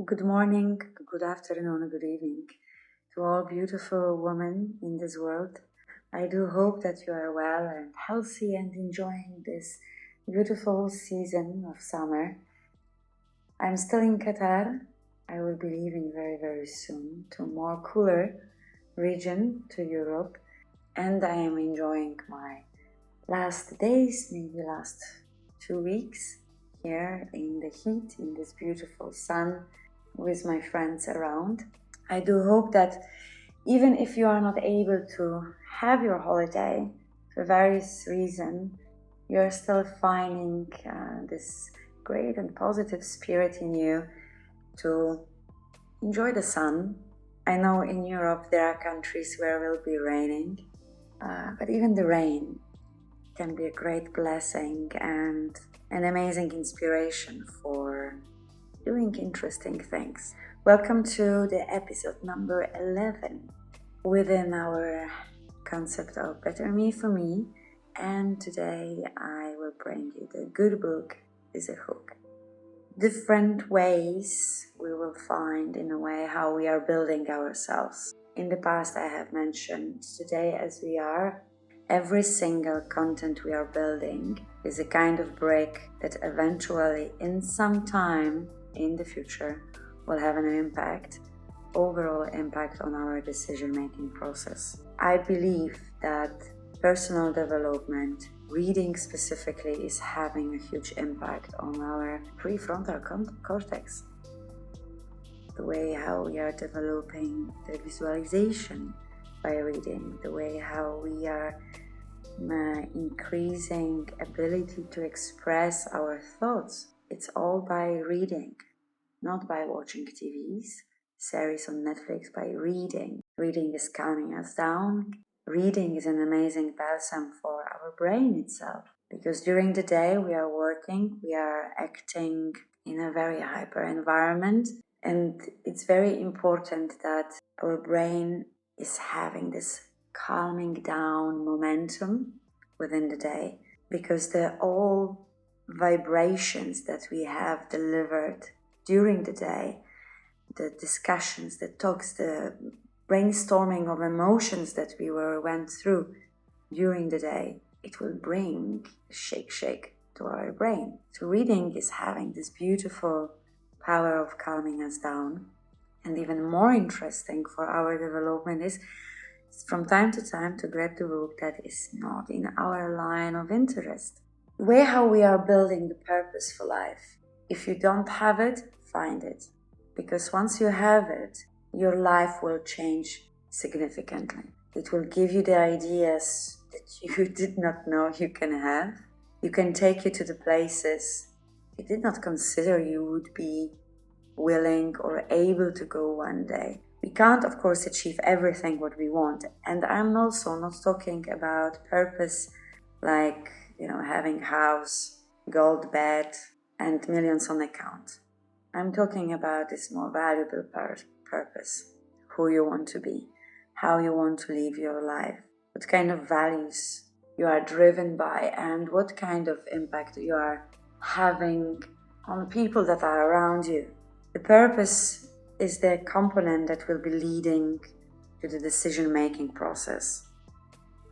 Good morning, good afternoon, good evening to all beautiful women in this world. I do hope that you are well and healthy and enjoying this beautiful season of summer. I'm still in Qatar. I will be leaving very, very soon to a more cooler region, to Europe, and I am enjoying my last days, maybe last 2 weeks here in the heat, in this beautiful sun with my friends around. I do hope that even if you are not able to have your holiday for various reasons, you're still finding this great and positive spirit in you to enjoy the sun. I know in Europe there are countries where it will be raining, but even the rain can be a great blessing and an amazing inspiration for doing interesting things. Welcome to the episode number 11 within our concept of Better Me for Me, and today I will bring you the good book is a hook. Different ways we will find in a way how we are building ourselves. In the past I have mentioned today as we are, every single content we are building is a kind of brick that eventually in some time in the future will have an impact, overall impact on our decision-making process. I believe that personal development, reading specifically, is having a huge impact on our prefrontal cortex. The way how we are developing the visualization by reading, the way how we are increasing ability to express our thoughts. It's all by reading, not by watching TVs, series on Netflix, by reading. Reading is calming us down. Reading is an amazing balsam for our brain itself. Because during the day we are working, we are acting in a very hyper environment. And it's very important that our brain is having this calming down momentum within the day, because all vibrations that we have delivered during the day, the discussions, the talks, the brainstorming of emotions that we went through during the day, it will bring shake to our brain. So reading is having this beautiful power of calming us down. And even more interesting for our development is from time to time to grab the book that is not in our line of interest. The way how we are building the purpose for life. If you don't have it, find it. Because once you have it, your life will change significantly. It will give you the ideas that you did not know you can have. You can take you to the places you did not consider you would be willing or able to go one day. We can't, of course, achieve everything what we want. And I'm also not talking about purpose like, having house, gold bed, and millions on account. I'm talking about this more valuable purpose. Who you want to be, how you want to live your life, what kind of values you are driven by, and what kind of impact you are having on people that are around you. The purpose is the component that will be leading to the decision-making process.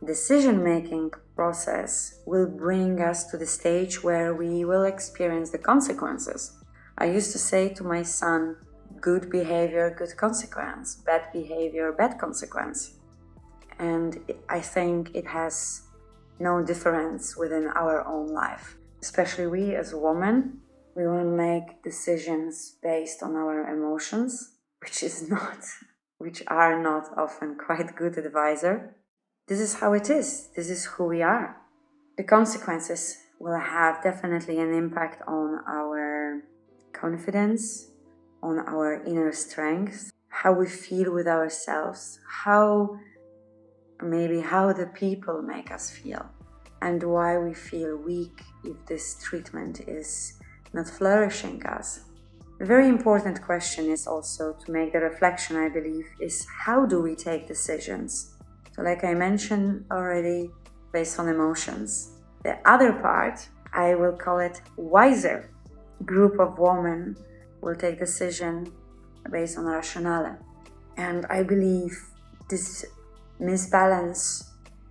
Decision-making process will bring us to the stage where we will experience the consequences. I used to say to my son, good behavior, good consequence, bad behavior, bad consequence. And I think it has no difference within our own life. Especially we as women, we will make decisions based on our emotions, which are not often quite good advisor. This is how it is. This is who we are. The consequences will have definitely an impact on our confidence, on our inner strength, how we feel with ourselves, how the people make us feel, and why we feel weak if this treatment is not flourishing us. A very important question is also to make the reflection, I believe, is how do we take decisions? So like I mentioned already, based on emotions. The other part, I will call it wiser group of women will take decision based on rationale. And I believe this misbalance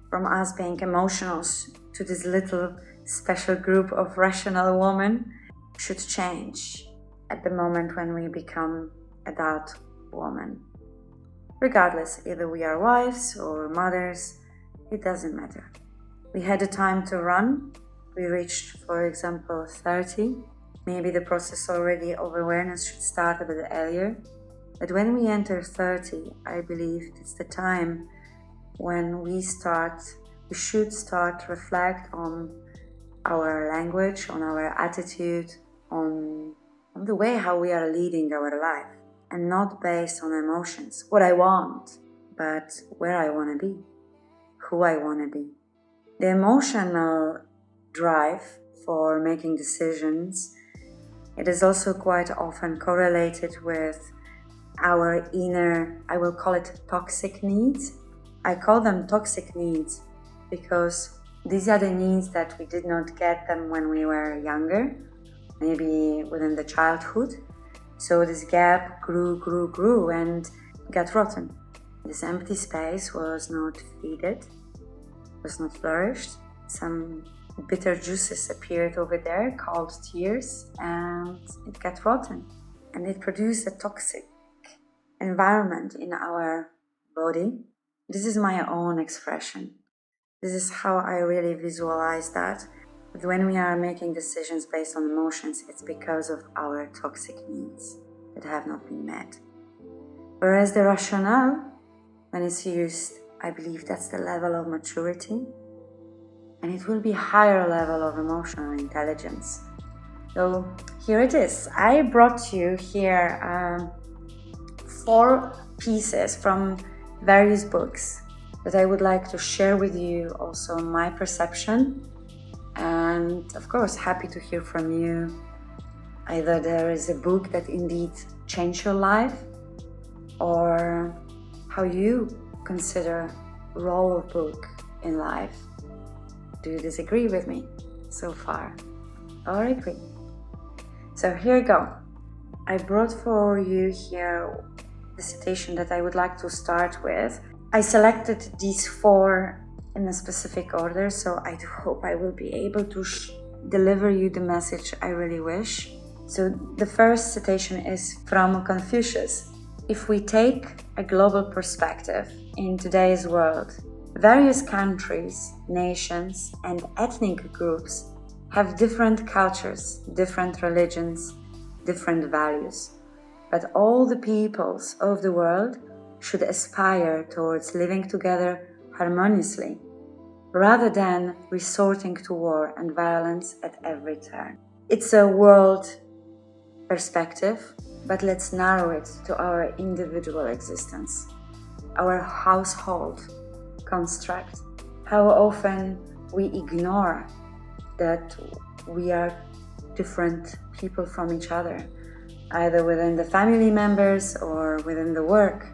from us being emotionals to this little special group of rational women should change at the moment when we become adult women. Regardless, either we are wives or mothers, it doesn't matter. We had a time to run. We reached, for example, 30. Maybe the process already of awareness should start a bit earlier. But when we enter 30, I believe it's the time when we should start to reflect on our language, on our attitude, on the way how we are leading our life, and not based on emotions, what I want, but where I want to be, who I want to be. The emotional drive for making decisions, it is also quite often correlated with our inner, I will call it toxic needs. I call them toxic needs because these are the needs that we did not get them when we were younger, maybe within the childhood. So this gap grew and got rotten. This empty space was not feeded, was not flourished. Some bitter juices appeared over there called tears, and it got rotten. And it produced a toxic environment in our body. This is my own expression. This is how I really visualize that. But when we are making decisions based on emotions, it's because of our toxic needs that have not been met. Whereas the rationale, when it's used, I believe that's the level of maturity, and it will be a higher level of emotional intelligence. So here it is. I brought you here 4 pieces from various books that I would like to share with you, also my perception, and of course happy to hear from you. Either there is a book that indeed changed your life, or how you consider role of book in life. Do you disagree with me so far, or agree? So here you go. I brought for you here the citation that I would like to start with. I selected these 4 in a specific order, so I do hope I will be able to deliver you the message I really wish. So the first citation is from Confucius. If we take a global perspective in today's world, various countries, nations, and ethnic groups have different cultures, different religions, different values. But all the peoples of the world should aspire towards living together harmoniously, rather than resorting to war and violence at every turn. It's a world perspective, but let's narrow it to our individual existence, our household construct. How often we ignore that we are different people from each other, either within the family members or within the work.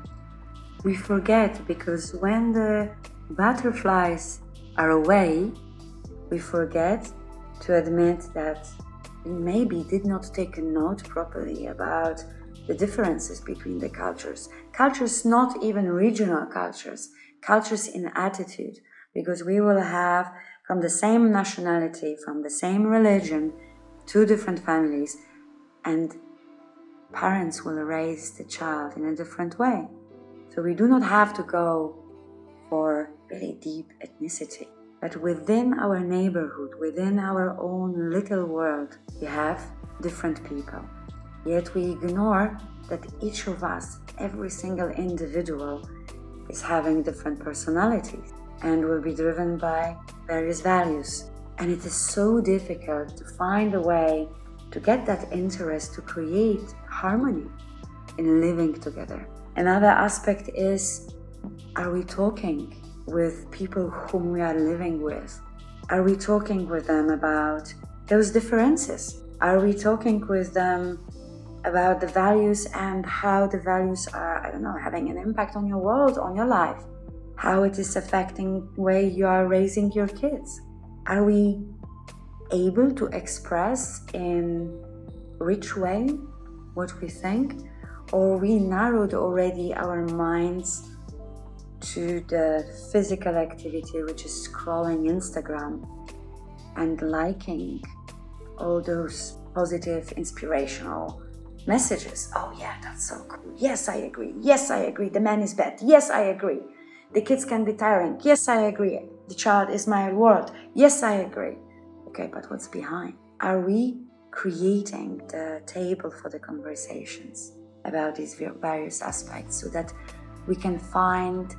We forget, because when the butterflies are away, we forget to admit that we maybe did not take a note properly about the differences between the cultures. Cultures, not even regional cultures, cultures in attitude, because we will have from the same nationality, from the same religion, 2 different families, and parents will raise the child in a different way. So we do not have to go for really deep ethnicity. But within our neighborhood, within our own little world, we have different people. Yet we ignore that each of us, every single individual, is having different personalities and will be driven by various values. And it is so difficult to find a way to get that interest to create harmony in living together. Another aspect is, are we talking with people whom we are living with? Are we talking with them about those differences? Are we talking with them about the values and how the values are, having an impact on your world, on your life? How it is affecting the way you are raising your kids? Are we able to express in rich way what we think? or we narrowed already our minds to the physical activity, which is scrolling Instagram and liking all those positive, inspirational messages. Oh yeah, that's so cool. Yes, I agree. Yes, I agree. The man is bad. Yes, I agree. The kids can be tiring. Yes, I agree. The child is my world. Yes, I agree. Okay, but what's behind? Are we creating the table for the conversations about these various aspects so that we can find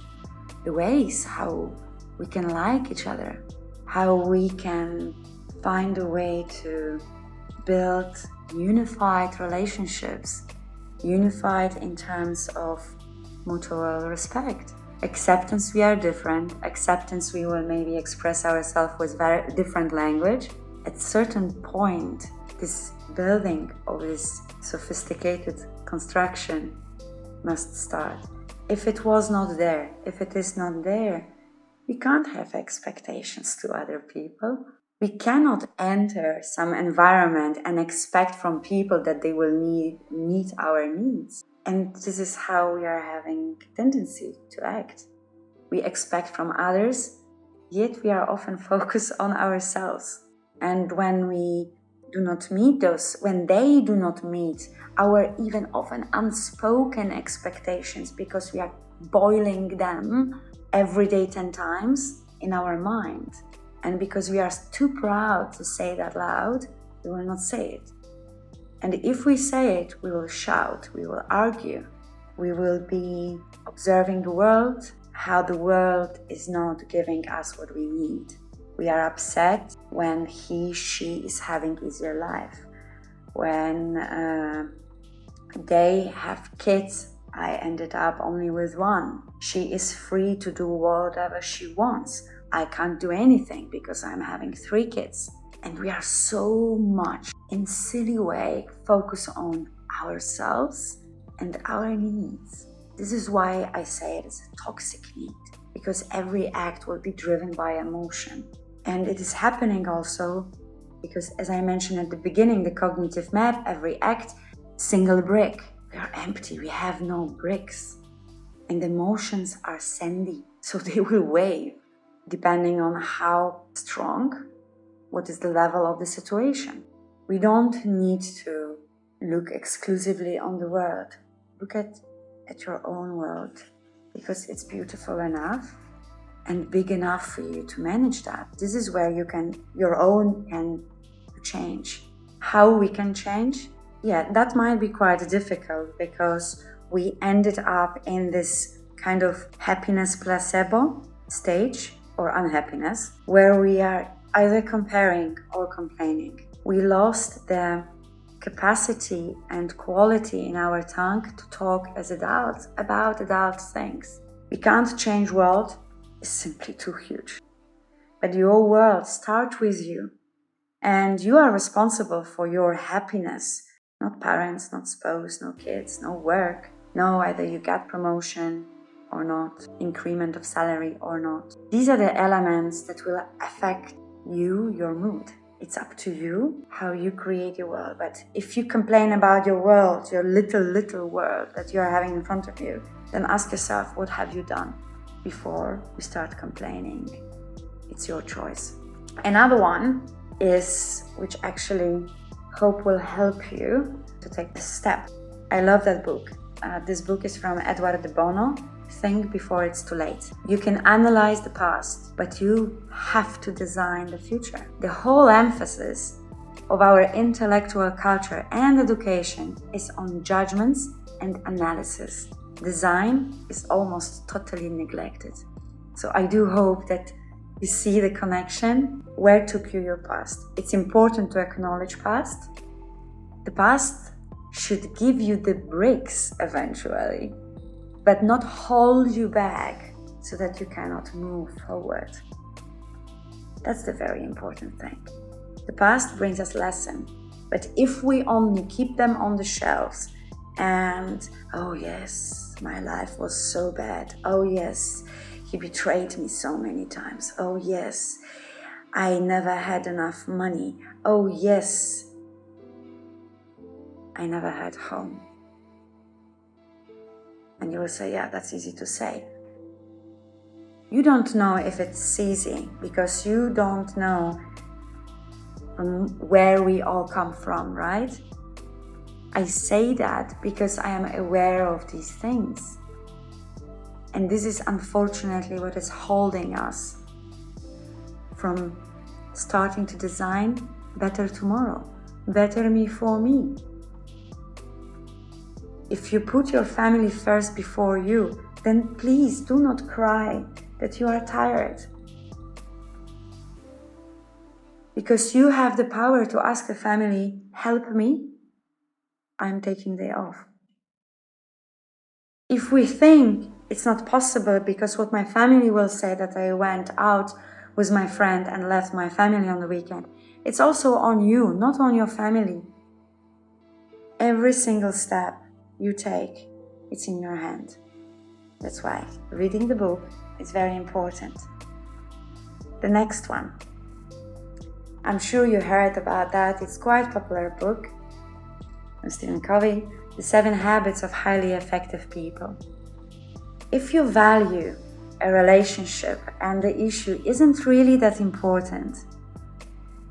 the ways how we can like each other, how we can find a way to build unified relationships, unified in terms of mutual respect, acceptance we are different, acceptance we will maybe express ourselves with very different language. At a certain point, this building of this sophisticated construction must start. If it was not there, if it is not there, we can't have expectations to other people. We cannot enter some environment and expect from people that they will meet our needs. And this is how we are having tendency to act. We expect from others, yet we are often focused on ourselves. And when we do not meet those, when they do not meet our even often unspoken expectations, because we are boiling them every day 10 times in our mind, and because we are too proud to say that loud, we will not say it. And if we say it, we will shout, we will argue, we will be observing the world, how the world is not giving us what we need. We are upset when he, she is having easier life. When they have kids, I ended up only with one. She is free to do whatever she wants. I can't do anything because I'm having 3 kids. And we are so much in silly way focused on ourselves and our needs. This is why I say it is a toxic need, because every act will be driven by emotion. And it is happening also because, as I mentioned at the beginning, the cognitive map, every act, single brick. We are empty, we have no bricks. And emotions are sandy, so they will wave depending on how strong, what is the level of the situation. We don't need to look exclusively on the world. Look at your own world, because it's beautiful enough and big enough for you to manage that. This is where you can, your own can change. How we can change? Yeah, that might be quite difficult because we ended up in this kind of happiness placebo stage or unhappiness where we are either comparing or complaining. We lost the capacity and quality in our tongue to talk as adults about adult things. We can't change world, it's simply too huge. But your world starts with you, and you are responsible for your happiness. Not parents, not spouse, no kids, no work, no either you get promotion or not, increment of salary or not. These are the elements that will affect you, your mood. It's up to you how you create your world. But if you complain about your world, your little world that you are having in front of you, then ask yourself, what have you done before you start complaining? It's your choice. Another one is, which actually hope will help you to take this step. I love that book. This book is from Edward de Bono, Think Before It's Too Late. You can analyze the past, but you have to design the future. The whole emphasis of our intellectual culture and education is on judgments and analysis. Design is almost totally neglected. So I do hope that you see the connection. Where took you your past? It's important to acknowledge past. The past should give you the bricks eventually, but not hold you back so that you cannot move forward. That's the very important thing. The past brings us lesson, but if we only keep them on the shelves and, oh yes, my life was so bad. Oh yes, he betrayed me so many times. Oh yes, I never had enough money. Oh yes, I never had home. And you will say, yeah, that's easy to say. You don't know if it's easy because you don't know from where we all come from, right? I say that because I am aware of these things. And this is unfortunately what is holding us from starting to design better tomorrow, better me for me. If you put your family first before you, then please do not cry that you are tired. Because you have the power to ask the family, help me, I'm taking the day off. If we think it's not possible because what my family will say that I went out with my friend and left my family on the weekend, it's also on you, not on your family. Every single step you take, it's in your hand. That's why reading the book is very important. The next one. I'm sure you heard about that. It's quite a popular book from Stephen Covey, The 7 Habits of Highly Effective People. If you value a relationship and the issue isn't really that important,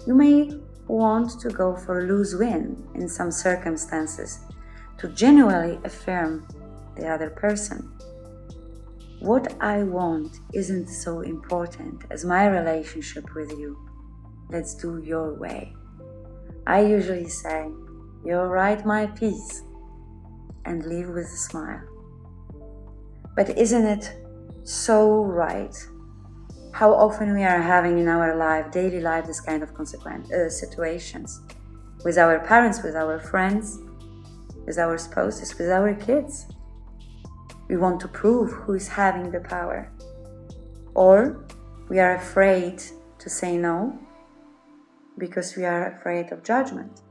you may want to go for a lose-win in some circumstances to genuinely affirm the other person. What I want isn't so important as my relationship with you. Let's do your way. I usually say, you're right, my piece, and leave with a smile. But isn't it so right? How often we are having in our life, daily life, this kind of situations with our parents, with our friends, with our spouses, with our kids. We want to prove who is having the power. Or we are afraid to say no because we are afraid of judgment.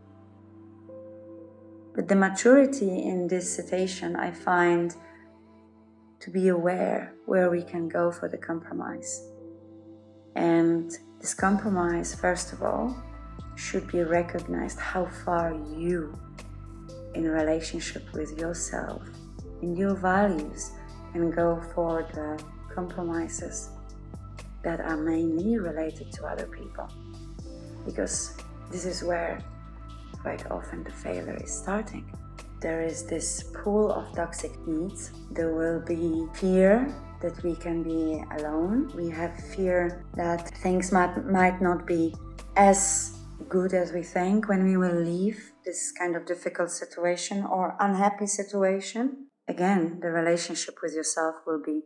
But the maturity in this situation, I find to be aware where we can go for the compromise. And this compromise, first of all, should be recognized how far you, in relationship with yourself, in your values, can go for the compromises that are mainly related to other people. Because this is where quite often the failure is starting. There is this pool of toxic needs. There will be fear that we can be alone. We have fear that things might not be as good as we think when we will leave this kind of difficult situation or unhappy situation. Again, the relationship with yourself will be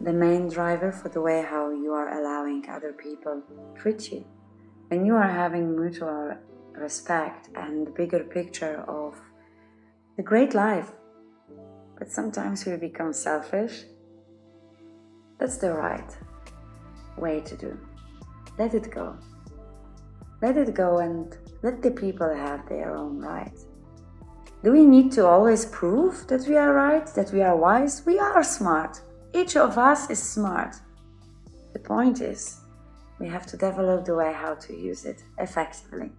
the main driver for the way how you are allowing other people to treat you. When you are having mutual respect and the bigger picture of the great life, but sometimes we become selfish, that's the right way to do. Let it go. Let it go and let the people have their own right. Do we need to always prove that we are right, that we are wise? We are smart. Each of us is smart. The point is, we have to develop the way how to use it effectively.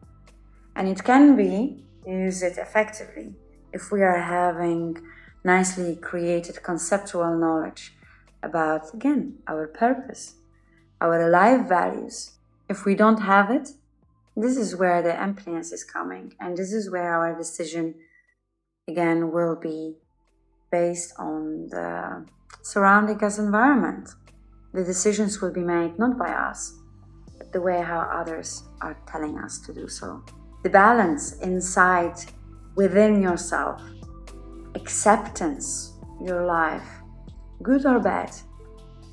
And it can be use it effectively if we are having nicely created conceptual knowledge about, again, our purpose, our life values. If we don't have it, this is where the emptiness is coming, and this is where our decision, again, will be based on the surrounding us environment. The decisions will be made not by us, but the way how others are telling us to do so. The balance inside, within yourself, acceptance, your life, good or bad.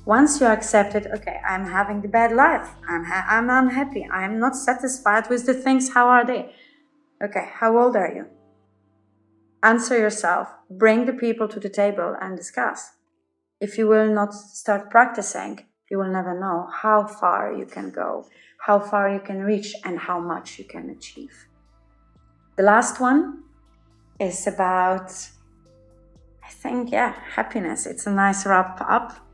Once you accept it, okay, I'm having the bad life, I'm unhappy, I'm not satisfied with the things, how are they? Okay, how old are you? Answer yourself, bring the people to the table and discuss. If you will not start practicing, you will never know how far you can go, how far you can reach, and how much you can achieve. The last one is about, I think, happiness. It's a nice wrap up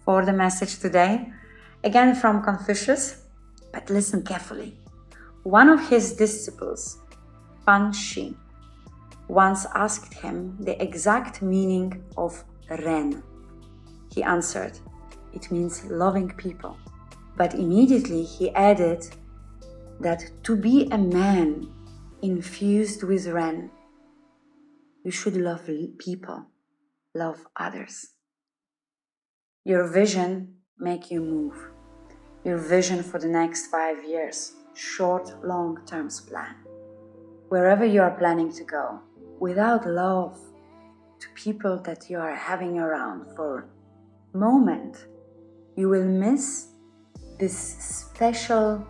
for the message today. Again, from Confucius, but listen carefully. One of his disciples, Fan Shi, once asked him the exact meaning of Ren. He answered, "It means loving people." But immediately he added that to be a man infused with Ren, you should love people, love others. Your vision make you move. Your vision for the next 5 years, short, long-term plan. Wherever you are planning to go, without love to people that you are having around for a moment, you will miss this special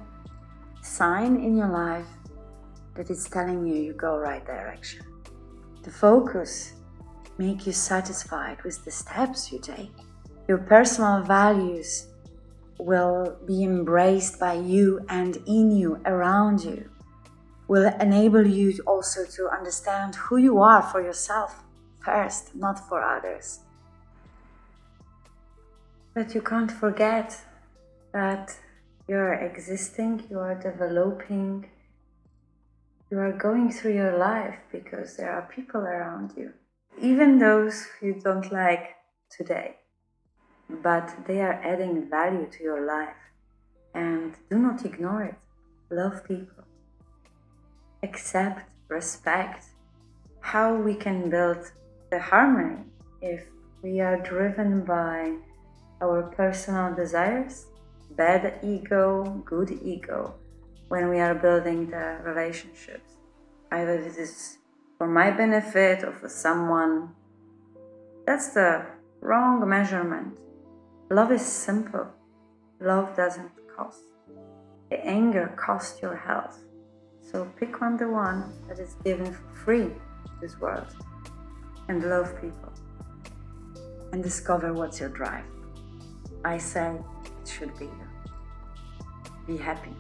sign in your life that is telling you go right direction. The focus make you satisfied with the steps you take. Your personal values will be embraced by you and in you, around you, will enable you also to understand who you are for yourself first, not for others. But you can't forget that you're existing, you are developing, you are going through your life because there are people around you, even those you don't like today, but they are adding value to your life. And do not ignore it. Love people. Accept, respect. How we can build the harmony if we are driven by our personal desires, bad ego, good ego, when we are building the relationships. Either this is for my benefit or for someone. That's the wrong measurement. Love is simple. Love doesn't cost. The anger costs your health. So pick the one that is given for free to this world, and love people. And discover what's your drive. I say it should be you. Be happy.